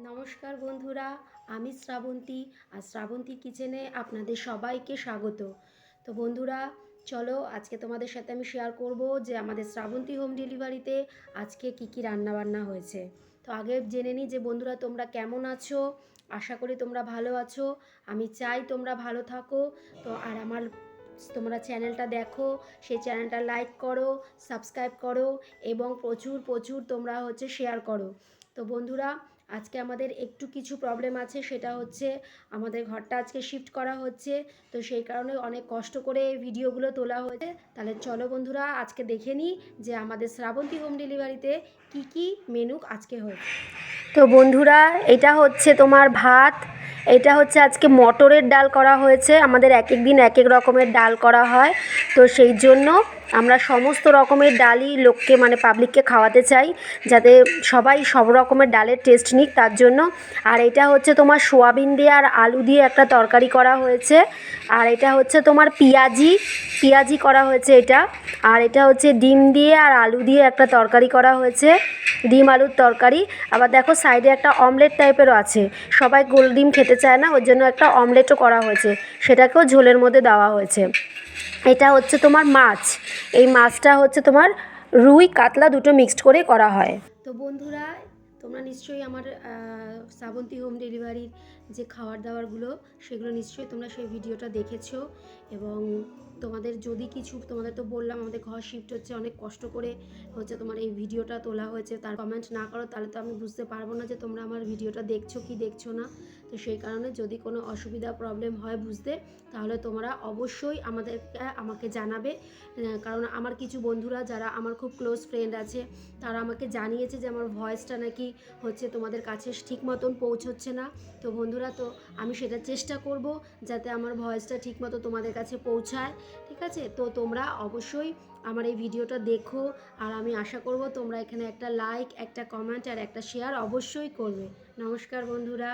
নমস্কার বন্ধুরা, আমি শ্রাবন্তী আর শ্রাবন্তী কিচেনে আপনাদের সবাইকে স্বাগত। তো বন্ধুরা, চলো আজকে তোমাদের সাথে আমি শেয়ার করব যে আমাদের শ্রাবন্তী হোম ডেলিভারিতে আজকে কি রান্নাবান্না হয়েছে। তো আগে জেনে নিই যে বন্ধুরা তোমরা কেমন আছো। আশা করি তোমরা ভালো আছো। আমি চাই তোমরা ভালো থাকো। তো আর আমার তোমরা চ্যানেলটা দেখো, সেই চ্যানেলটা লাইক করো, সাবস্ক্রাইব করো এবং প্রচুর প্রচুর তোমরা শেয়ার করো। তো বন্ধুরা, আজকে আমাদের একটু কিছু প্রবলেম আছে, সেটা হচ্ছে আমাদের ঘরটা আজকে শিফট করা হচ্ছে। তো সেই কারণে অনেক কষ্ট করে ভিডিওগুলো তোলা হয়েছে। তাহলে চলো বন্ধুরা, আজকে দেখে নিই যে আমাদের শ্রাবন্তী হোম ডেলিভারিতে কি মেনু আজকে হয়েছে। তো বন্ধুরা, এটা হচ্ছে তোমার ভাত, এটা হচ্ছে আজকে মটরের ডাল করা হয়েছে। আমাদের এক এক দিন এক এক রকমের ডাল করা হয়, তো সেই জন্য আমরা সমস্ত রকমের ডালই লোককে পাবলিককে খাওয়াতে চাই, যাতে সবাই সব রকমের ডালের টেস্ট নিক, তার জন্য। আর এটা হচ্ছে তোমার সোয়াবিন দিয়ে আর আলু দিয়ে একটা তরকারি করা হয়েছে। আর এটা হচ্ছে তোমার পেঁয়াজি করা হয়েছে এটা। আর এটা হচ্ছে ডিম দিয়ে আর আলু দিয়ে একটা তরকারি করা হয়েছে, ডিম আলুর তরকারি। আবার দেখো সাইডে একটা অমলেট টাইপেরও আছে, সবাই গোল ডিম খেতে চায় না, ওর জন্য একটা অমলেটও করা হয়েছে, সেটাকেও ঝোলের মধ্যে দেওয়া হয়েছে। এটা হচ্ছে তোমার মাছ, এই মাছটা হচ্ছে তোমার রুই কাতলা দুটো মিক্সড করে করা হয়। তো বন্ধুরা, তোমরা নিশ্চয়ই আমার শ্রাবন্তী হোম ডেলিভারির যে খাবার দাবারগুলো, সেগুলো নিশ্চয়ই তোমরা সেই ভিডিওটা দেখেছো। এবং তোমাদের যদি কিছু, তোমাদের তো বললাম আমাদের ঘর শিফট হচ্ছে, অনেক কষ্ট করে তোমার এই ভিডিওটা তোলা হয়েছে, তার কমেন্ট না করো তাহলে তো আমি বুঝতে পারবো না যে তোমরা আমার ভিডিওটা দেখছো কি দেখছো না। তো সেই কারণে যদি কোনো অসুবিধা প্রবলেম হয় বুঝতে, তাহলে তোমরা অবশ্যই আমাকে জানাবে। কারণ আমার কিছু বন্ধুরা যারা আমার খুব ক্লোজ ফ্রেন্ড আছে, তারা আমাকে জানিয়েছে যে আমার ভয়েসটা নাকি তোমাদের কাছে ঠিক মতন পৌঁছচ্ছে না। তো বন্ধুরা, তো আমি সেটা চেষ্টা করব যাতে আমার ভয়েসটা ঠিক মতো তোমাদের কাছে পৌঁছায়। ঠিক আছে, তো তোমরা অবশ্যই আমার এই ভিডিওটা দেখো। আর আমি আশা করব তোমরা এখানে একটা লাইক, একটা কমেন্ট আর একটা শেয়ার অবশ্যই করবে। নমস্কার বন্ধুরা।